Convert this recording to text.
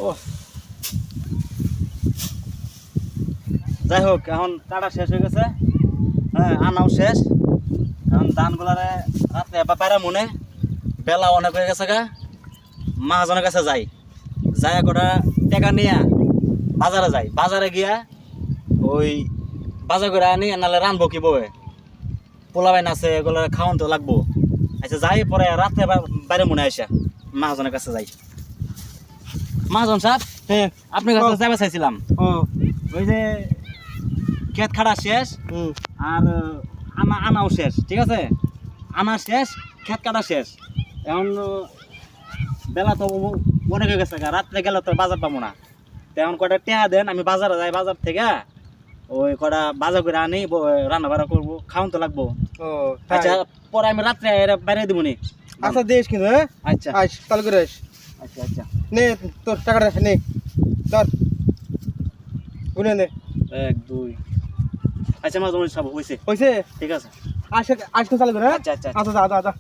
ও যাই হোক এখন কাটা শেষ হয়ে গেছে, হ্যাঁ আনাও শেষ। এখন ধানগুলারে রাত্রে এবার পায়রা মনে বেলা অনেক হয়ে গেছে গা, মহাজনের কাছে যাই, যাই কটা টাকা নিয়ে বাজারে যাই, বাজারে গিয়া ওই বাজার করে আনি, নাহলে রানবো কি বয়ে, পোলা বাইন আছে এগুলো খাওয়ান তো লাগবো। আচ্ছা যাই পরে রাত্রে বাইরে মনে আসা মহাজনের কাছে যাই। মহাজন সাহেব, হ্যাঁ আপনার কাছে যাবে চাইছিলাম, ও ওই যে ক্ষেত খাড়া শেষ আর আনাও শেষ, ঠিক আছে, আনা শেষ ক্ষেত কাটা শেষ। এখন বেলা তো অনেক হয়ে গেছে, রাত্রে গেলে তো বাজার পাবো না। তো এখন কটা টেহা দেন, আমি বাজারে যাই, বাজার থেকে ওই কটা বাজার করে আনি, রান্না বাড়া করবো, খাওয়ান তো লাগবো। ও আচ্ছা পরে আমি রাত্রে বাইরে দিব নি। আচ্ছা দেশ কিন্তু হ্যাঁ আচ্ছা আইস তাহলে করে আইস আচ্ছা আচ্ছা নে তোর টাকাটা নে ধর গুনে নে 1 2 আচ্ছা মাঝে সব হয়েছে, হয়েছে ঠিক আছে। আসে আজকে চালু করে হ্যাঁ আচ্ছা আচ্ছা আচ্ছা যা যা যা